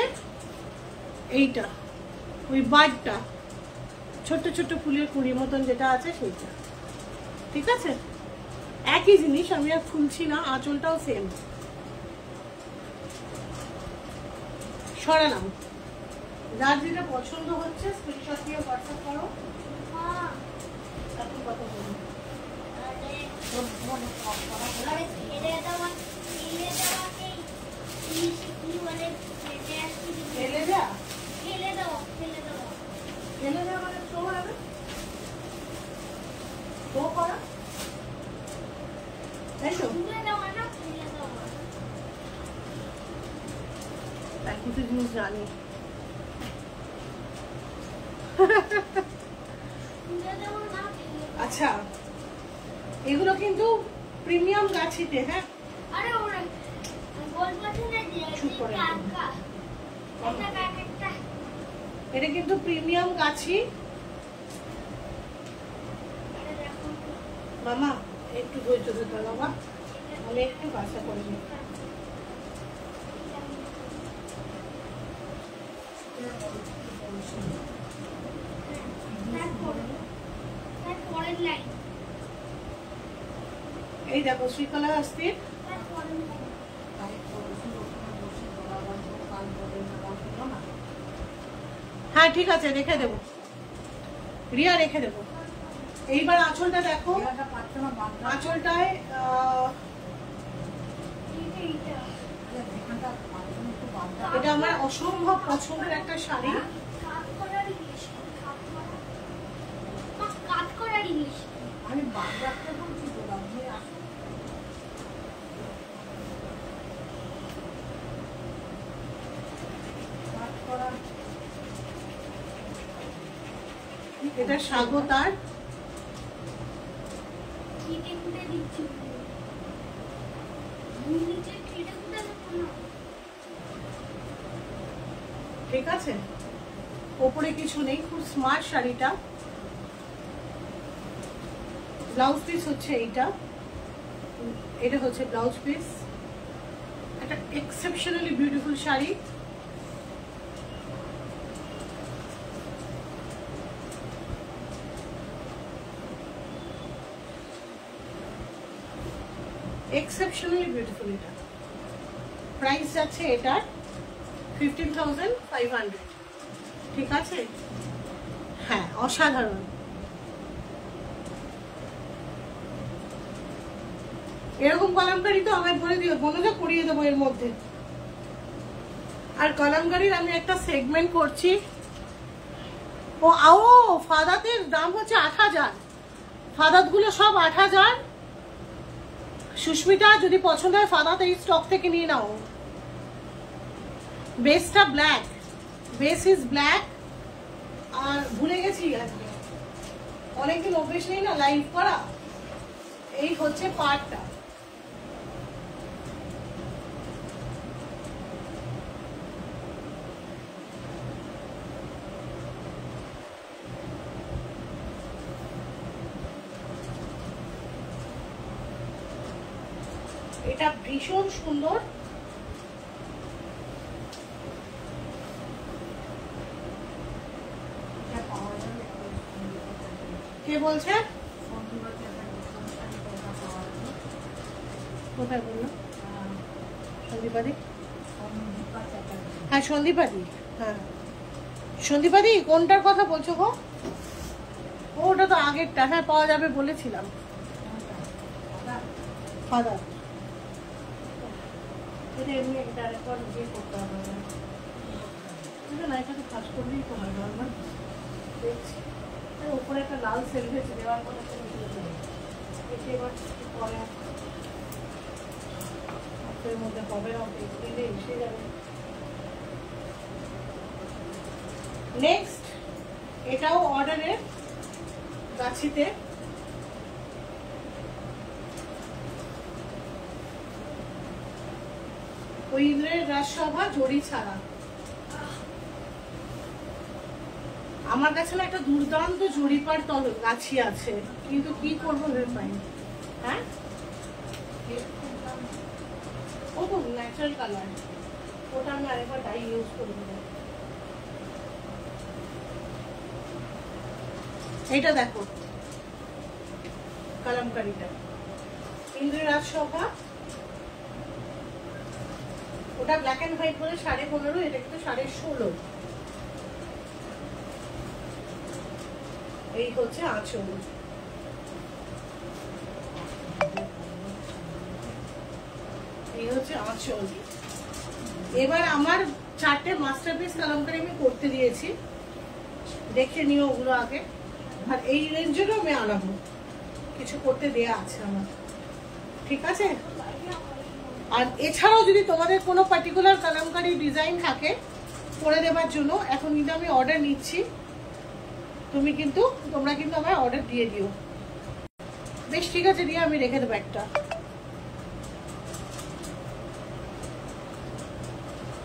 এইটা, ওই বার্ডটা, ছোট্ট ছোট্ট ফুলের কুড়ি মতন যেটা আছে সেইটা, ঠিক আছে? একই জিনিস, আমি আর খুলছি না, আঁচলটাও সেম। সরালাম। যার যেটা পছন্দ হচ্ছে স্ক্রিনশট দিয়ে হোয়াটসঅ্যাপ করো। হ্যাঁ, তারপর কথা বলবো। আরে ফেলে দেওয়া, ফেলে দেওয়াকে ইংলিশে কি বলে? ফেলে দেয়া, ফেলে দেওয়া, ফেলে দেওয়া। ফেলে দেওয়া মানে থ্রো হবে, থ্রো করা, তাই তো? ফেলে দেওয়া না, ফেলে দেওয়া। তাই কিছু জিনিস জানি। ফেলে দেওয়া না, ফেলে দেওয়া। আচ্ছা, এগুলো কিন্তু প্রিমিয়াম গাছিতে। হ্যাঁ, আরে ওরা বলবো না যে চুপ করে কাকা, এটা কাকাটা। এটা কিন্তু প্রিমিয়াম গাছি। এটা দেখো, মামা একটু ধৈর্য ধরতে হবে বাবা, আমি একটু বাসা করে নিই। তারপরের লাইন, এই দেখো শ্রীকলা হস্তির। তারপরের লাইন। হ্যাঁ ঠিক আছে, রেখে দেবো রিয়া, রেখে দেবো। এইবার আঁচলটা দেখো, আঁচলটায় এটা আমার অসম্ভব পছন্দের একটা শাড়ি। আমি বাদ রাখতে বলছি তো আপনি আসুন। এটা স্বাগতার, ঠিক আছে, ওপরে কিছু নেই, খুব স্মার্ট শাড়িটা। ব্লাউজ পিস হচ্ছে এইটা, এটা হচ্ছে ব্লাউজ পিস। একটা exceptionally beautiful sari. Exceptionally beautiful. এটা প্রাইস যাচ্ছে এটার 15,500, ঠিক আছে? হ্যাঁ, অসাধারণ। এরকম কলামকারি তো আমায় বলে দিও, বলে করিয়ে দেবো এর মধ্যে। আর কলামকারির আমি একটা সেগমেন্ট করছি। ফাদাতের দাম হচ্ছে 8,000। ফাদাত গুলো সব 8,000। সুস্মিতা, যদি পছন্দ হয় ফাদাত এই স্টক থেকে নিয়ে নাও। বেসটা ব্ল্যাক, বেস ইজ ব্ল্যাক। আর ভুলে গেছি আজকে, অনেকদিন অভ্যেস নেই না লাইভ করা। এই হচ্ছে পার্টটা। এটা ভীষণ সুন্দর। কে বলছে? কোথায় বললো? সন্দীপাদি? হ্যাঁ সন্দীপাদি, হ্যাঁ সন্দীপাদি। কোনটার কথা বলছো গো? ওটা তো আগেরটা। হ্যাঁ পাওয়া যাবে বলেছিলাম। ফাদার এটা এমনি এটা আরেকবার ইয়ে করতে হবে না, এটাকে ফাঁস করলেই তো হয়। নর্মাল দেখছি উপরে একটা লাল সেলভেজ দেওয়ার কথা এতে এবার পরে হাতের মধ্যে হবে না, দিলে এসে যাবে। নেক্সট এটাও অর্ডারের গাছিতে। ওই ইন্দ্রের রাজসভা জড়ি ছাড়া। আমার কাছে না একটা দুর্দান্ত জরিপার গাছি আছে, কিন্তু কি করবো ভেবে পাই। হ্যাঁ ও তো ন্যাচারাল কালার, ওটা আমি আরেকবার ডাই ইউজ করবো। এইটা দেখো কালামকারিটা, ইন্দ্রের রাজসভা। ওটা ব্ল্যাক এন্ড হোয়াইট বলে 15.5, এটা কিন্তু 16.5। এই হচ্ছে আঁচল। এই হচ্ছে আঁচল। এবার আমার 4টে মাস্টারপিস কালামকারি আমি করতে দিয়েছি, দেখে নিও ওগুলো আগে। আর এই রেঞ্জেরও আমি আনাবো, কিছু করতে দেয়া আছে আমার, ঠিক আছে? আর এছাড়াও যদি তোমাদের কোনো পার্টিকুলার কালামকারি ডিজাইন থাকে করে দেবার জন্য, এখন কিন্তু আমি অর্ডার নিচ্ছি। তোমরা কিন্তু আমায় অর্ডার দিয়ে দিও। বেশ ঠিক আছে, দিয়ে আমি রেখে দেবো একটা।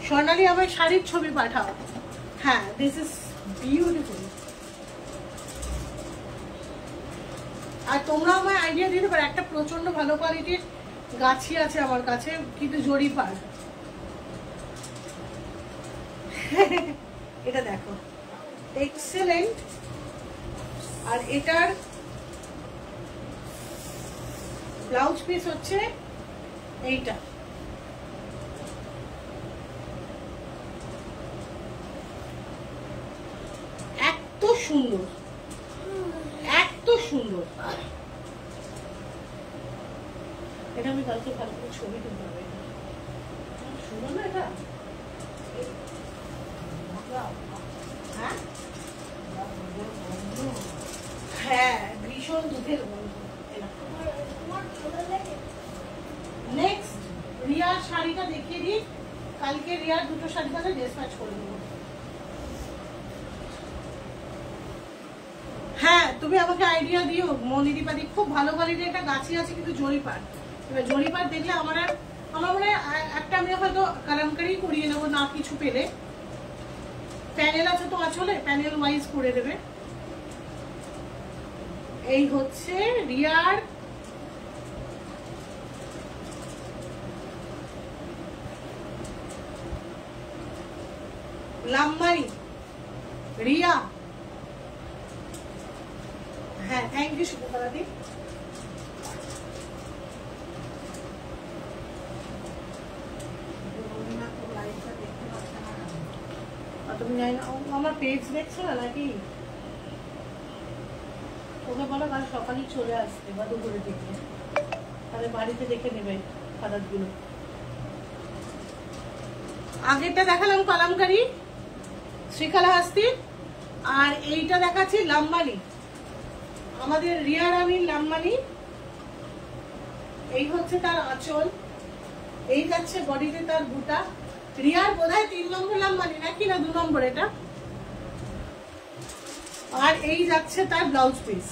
স্বর্ণালী আমায় শাড়ির ছবি পাঠাও। হ্যাঁ, দিস ইজ বিউটিফুল। আর তোমরা আমায় আইডিয়া দিতে পারো, একটা প্রচন্ড ভালো কোয়ালিটির গাছি আছে আমার কাছে, কিন্তু জরিপার। এটা দেখো, এক্সেলেন্ট। আর এটার ব্লাউজ পিস হচ্ছে এইটা। এত সুন্দর, এত সুন্দর। এটা আমি কালকে ভালো করে ছবি তুলতে হবে। সুন্দর না এটা? হ্যাঁ হ্যাঁ, ভীষণ দুধের গন্ধ। তোমার ভালো লাগে? নেক্সট রিয়ার শাড়িটা দেখিয়ে দিই। কালকে রিয়ার দুটো শাড়ি তাহলে ড্রেস ম্যাচ করে দেবো। হ্যাঁ, তুমি আমাকে আইডিয়া দিও মনিদীপাদি, খুব ভালো কোয়ালিটির একটা গাছি আছে কিন্তু জরিপার। এবার জরিপার দেখলে আমার মনে হয় একটা আমি হয়তো কালামকারি করিয়ে নেবো, না কিছু পেলে। প্যানেল আছে তো আসলে প্যানেল ওয়াইজ করে দেবে। এই হচ্ছে রিয়ার লাম্বারি রিয়া। হ্যাঁ, থ্যাংক ইউ শুভকলাদি। তুমি জানি না আমার পেজ দেখছো না নাকি? ওকে বলো কাল সকালেই চলে আসতে বা দুপুরে থেকে, তাহলে বাড়িতে দেখে নেবে খাদাতগুলো। আগেরটা দেখালাম কালামকারি শ্রীকালাহাস্তি, আর এইটা দেখাচ্ছি লাম্বানি, আমাদের রিয়া রানীর লাম্বানি। এই হচ্ছে তার আঁচল, এই যাচ্ছে বডিতে তার বুটা। রিয়ার বোধহয় 3 নম্বর লাম্বানি নাকি না 2 নম্বর এটা। আর এই যাচ্ছে তার ব্লাউজ পিস।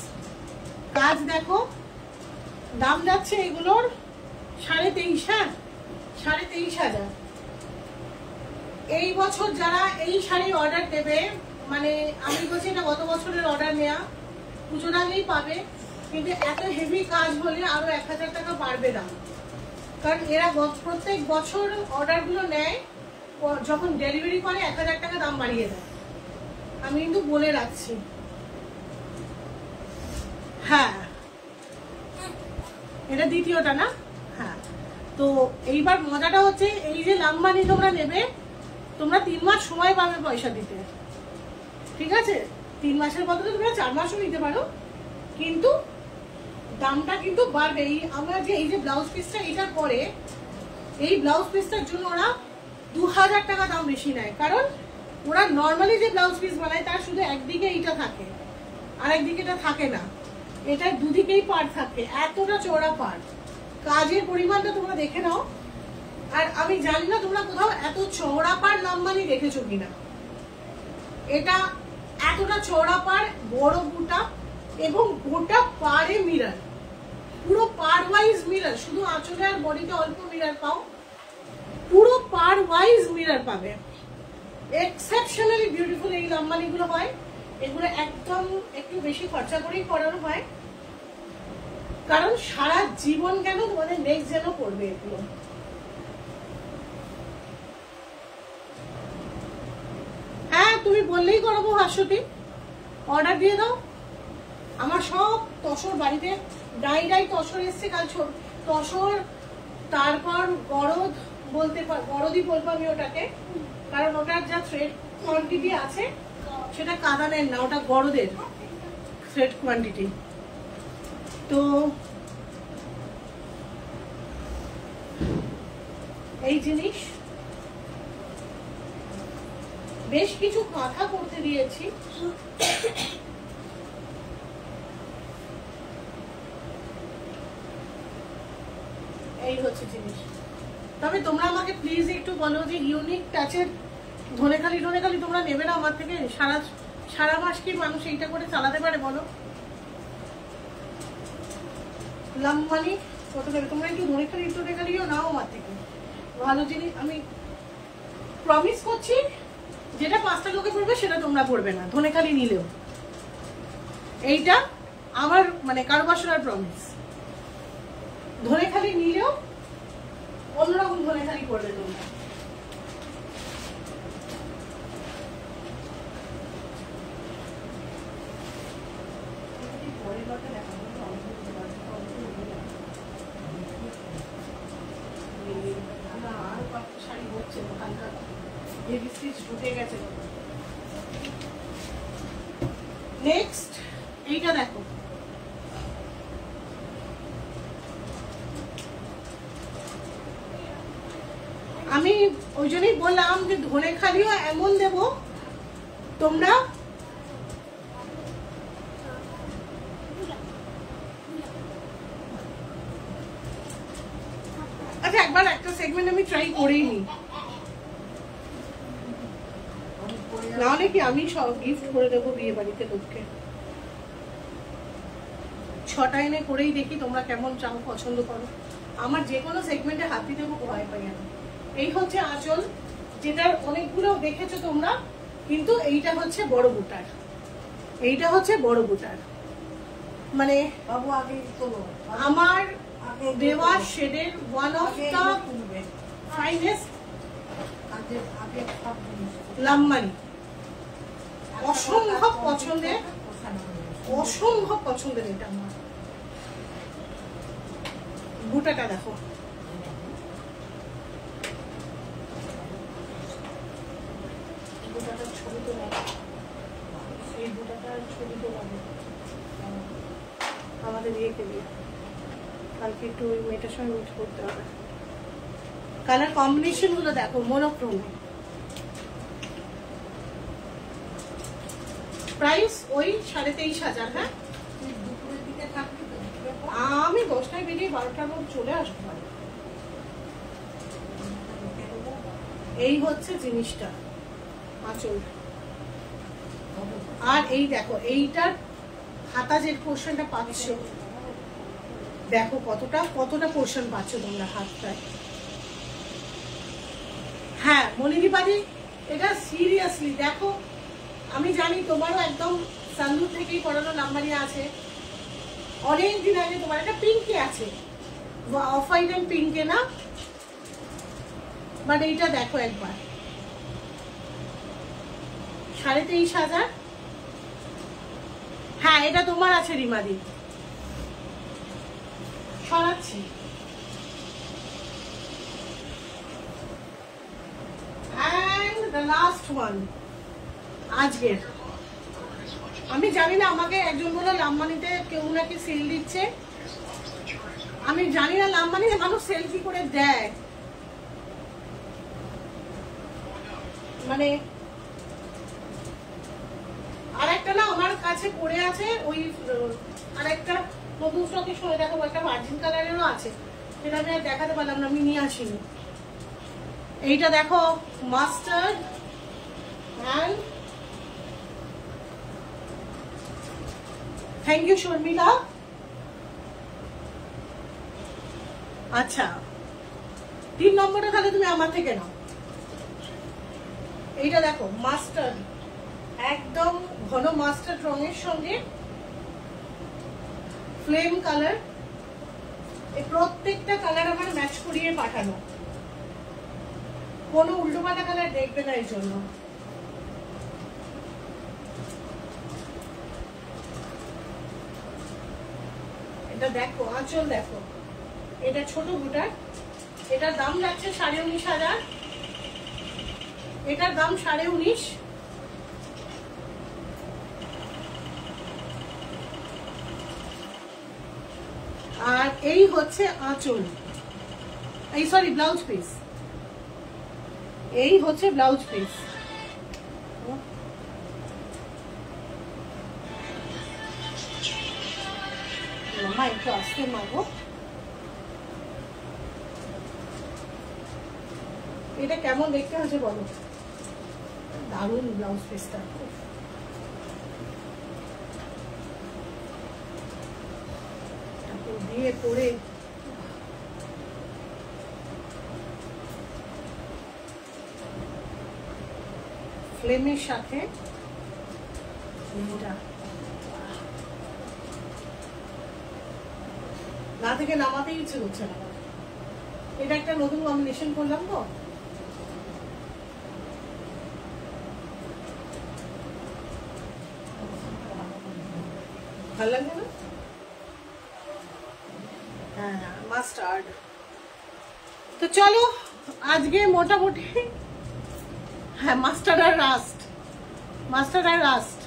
কাজ দেখো, দাম যাচ্ছে এগুলোর 23.5। হ্যাঁ, 23,500। এই বছর যারা এই শাড়ির অর্ডার দেবে, মানে আমি বলছি এটা গত বছরের অর্ডার নেওয়া, পুজোর আগেই পাবে। কিন্তু এত হেভি কাজ হলে আরো 1000 টাকা বাড়বে দাম, কারণ এরা প্রত্যেক বছর অর্ডারগুলো নেয়, যখন ডেলিভারি করে 1000 টাকা দাম বাড়িয়ে দেয়। আমি কিন্তু বলে রাখছি। হ্যাঁ, এটা দ্বিতীয়টা না? হ্যাঁ, তো এইবার মজাটা হচ্ছে এই যে লাম্বানি তোমরা নেবে, তোমরা 3 মাস সময় পাবে পয়সা দিতে, ঠিক আছে? 3 মাসের বদলে তোমরা 4 মাসও নিতে পারো, কিন্তু দামটা কিন্তু বাড়বে। এই আমরা যে এই যে ব্লাউজ পিসটা এটার পরে, এই ব্লাউজ পিসটার জন্য ওরা 2000 টাকা দাম বেশি নেয়, কারণ ওরা নর্মালি যে ব্লাউজ পিস বানায় তার শুধু একদিকে এইটা থাকে আর একদিকে এটা থাকে না, এটার দুদিকেই পার্ট থাকে। এতটা চওড়া পার্ট, কাজের পরিমাণটা তোমরা দেখে নাও। আর আমি জানি না তোমরা কোথাও এত চওড়া পাড় লাম্বানি দেখেছো কিনা। এটা এতটা চওড়া পাড়, বড় বুটা, এবং গোটা পাড়ে মিরর, পুরো পাড় ওয়াইজ মিরর, শুধু আঁচলে আর বডিতে অল্প মিরর পাও, পুরো পাড় ওয়াইজ মিরর পাবে। এক্সেপশনালি বিউটিফুল এই লাম্বানি গুলো হয়। এগুলো একদম একটু বেশি খরচা করেই করানো হয়, কারণ সারা জীবন কেন তোমাদের নেক্সট যেন পড়বে এগুলো। হ্যাঁ, তুমি বললেই করাবো হাস্যটি, অর্ডার দিয়ে দাও। আমার সব তসর বাড়িতে ডাই তসর এসছে কাল, তসর, তারপর গরদ গরদই বলবো আমি ওটাকে, কারণ ওটার যা থ্রেড কোয়ান্টিটি আছে সেটা কাঁদানের না, ওটা গরদের থ্রেড কোয়ান্টিটি। তো এই জিনিস বেশ কিছু কথা করতে দিয়েছি। এই হচ্ছে জিনিস। তবে তোমরা আমাকে প্লিজ একটু বলো যে ইউনিক টাচের ধনেখালি তোমরা নেবে না আমার থেকে? সারা মাস কি মানুষ এইটা করে চালাতে পারে বলো? লাম্বানি কত দেবে? তোমরা একটু ধনেখালিও নাও আমার থেকে, ভালো জিনিস। আমি প্রমিস করছি, যেটা 5টা লোকে পড়বে সেটা তোমরা পড়বে না ধনেখালি নিলেও। এইটা আমার মানে কারবাসনার প্রমিস। ধনেখালি নিলেও অন্যরকম ধনেখালি করবে তোমরা। শাড়ি হচ্ছে হালকা হেভি স্টিচ ঢুকে গেছে। নেক্সট এইটা দেখো, আমি ওই জন্যই বললাম যে ধনে খালিও এমন দেব তোমরা আচ্ছা একবার একটা সেগমেন্ট আমি ট্রাই করেই নি, নাহলে কি আমি সব গিফট করে দেবো বিয়ে বাড়িতে লোককে। 6টা এনে করেই দেখি তোমরা কেমন চাও, পছন্দ করো। আমার যে কোনো সেগমেন্টে হাত দিতে খুব ভয় পাই আমি। এই হচ্ছে আঁচল, যেটার অনেকগুলো দেখেছো তোমরা, কিন্তু এইটা হচ্ছে বড় বুটার, এইটা হচ্ছে বড় বুটার। মানে বাবু আগে তোলো, আমার দেওয়া শেডের one of the finest Lambani, অসম্ভব পছন্দের, অসম্ভব পছন্দের এটা আমার। বুটাটা দেখো, বুটাটার ছবি তো লাগে, এই বুটাটার ছবি তো লাগে আমাদের ইয়েকে দিয়ে। কালকে একটু ওই মেয়েটার সঙ্গে মিট করতে হবে। কালার কম্বিনেশন গুলো দেখো, মনোক্রোমে। প্রাইস ওই 23,500। হ্যাঁ, দুপুরের দিকে থাকবি তো? আমি 10টায় বেরিয়ে 12টার মধ্যে চলে আসবো। এই হচ্ছে জিনিসটা, আঁচল। আর এই দেখো, এইটার হাতা যে পোর্শনটা পাচ্ছ, দেখো কতটা কতটা পোর্শন পাচ্ছ তোমরা হাতটায়। হ্যাঁ মনিদি বাড়ি, এটা সিরিয়াসলি দেখো, আমি জানি তোমারও একদম সান্দুর থেকেই পড়ানো নাম্বারই আছে। অনেক দিন আগে তোমার একটা পিঙ্কে আছে, অফ হোয়াইট এন্ড পিঙ্কে না, বাট এইটা দেখো একবার, 23,500। হ্যাঁ এটা তোমার আছে রিমাদি, সরাচ্ছি। And the last one, আজকের। আমি জানি না, আমাকে একজন বলে লাম্বানিতে কেউ নাকি সেল দিচ্ছে। আমি জানি না লাম্বানিতে মানুষ সেল কি করে দেয়, মানে আরেকটা না আমার কাছে পড়ে আছে, ওই আরেকটা নতুন স্টকের সময় দেখাবো, একটা ভার্জিন কালারেরও আছে, সেটা আমি আর দেখাতে পারলাম না, আমি নিয়ে আসিনি। এইটা দেখো mustard and thank you Sharmila. আচ্ছা 3 নম্বরটা তাহলে তুমি আমার থেকে নাও। এইটা দেখো মাস্টার্ড, একদম ঘন মাস্টার্ড রঙের সঙ্গে ফ্লেম কালার, এই প্রত্যেকটা কালার আমার ম্যাচ করিয়ে পাঠানো, কোনো উল্টোপাল্টা কালার দেখবে না এর জন্য। এটা দেখো আঁচল দেখো, এটা ছোট বুটার, এটার দাম যাচ্ছে 19,500, এটার দাম 19,500। আর এই হচ্ছে আঁচল, এই সরি ব্লাউজ পিস, এই হচ্ছে ব্লাউজ পিস। মামা একটু আসতে মাগো, এটা কেমন দেখতে হচ্ছে বলো, দারুণ ব্লাউজ পিসটা। দিয়ে পরে ফ্লেমের সাথে না থেকে নামাতেই ইচ্ছে করছে না। এটা একটা নতুন কম্বিনেশন করলাম তো, ভালো লাগবে না? হ্যাঁ মাস্টার্ড। তো চলো আজকে মোটামুটি, হ্যাঁ মাস্টার্ড আর রাস্ট, মাস্টার্ড আর রাস্ট।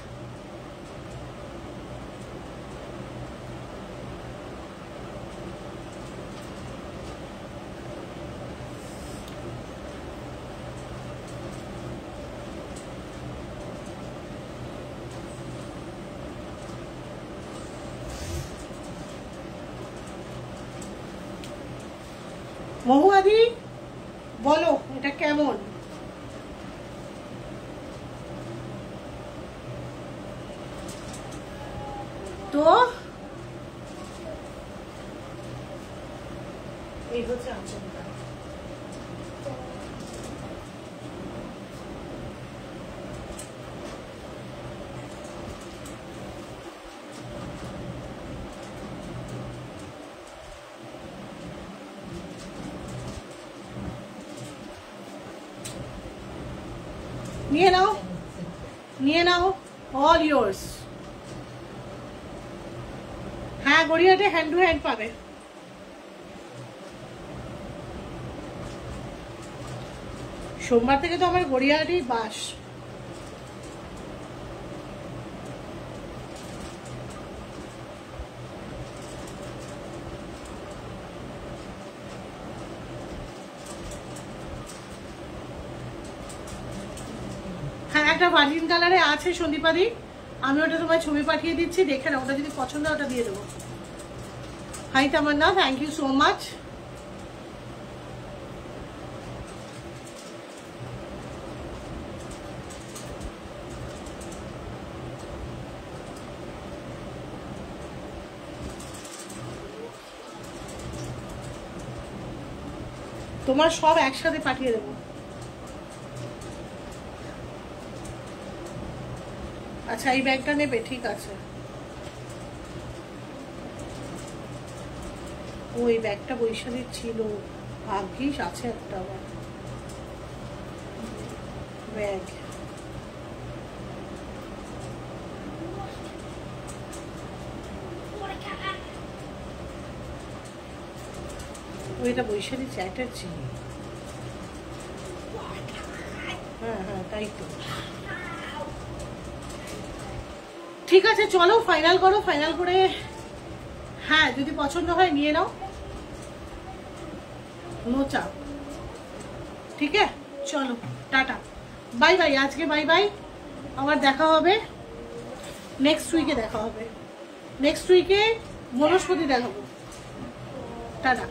মহুয়াদি বলো এটা কেমন? তো এই হচ্ছে আচরণটা। নিয়ে নাও, নিয়ে নাও, অল ইয়োর্স। হ্যাঁ, গড়িয়াহাটে হ্যান্ড টু হ্যান্ড পাবে। সোমবার থেকে তো আমার গড়িয়াহাটেই বাস। হ্যাঁ, একটা ভার্জিন কালারে আছে সন্দীপাদি, আমি ওটা তোমার ছবি পাঠিয়ে দিচ্ছি, দেখে না, ওটা যদি পছন্দ হয় ওটা দিয়ে দেবো। Hi Tamanna, thank you so much. তোমার সব একসাথে পাঠিয়ে দেবো। আচ্ছা, এই ব্যাগটা নেবে, ঠিক আছে। ওই ব্যাগটা বৈশালীর ছিল, ভাগ্যিস আছে একটা আবার ব্যাগ। ওইটা বৈশালী চ্যাটার্জি। হ্যাঁ হ্যাঁ, তাই তো। ঠিক আছে, চলো ফাইনাল করো, ফাইনাল করে হ্যাঁ যদি পছন্দ হয় নিয়ে নাও, নো চাপ। ঠিক আছে, চলো টাটা, বাই বাই। আজকে বাই বাই, আবার দেখা হবে নেক্সট উইকে, দেখা হবে নেক্সট উইকে, বনস্পতি দেখাবো। টাটা।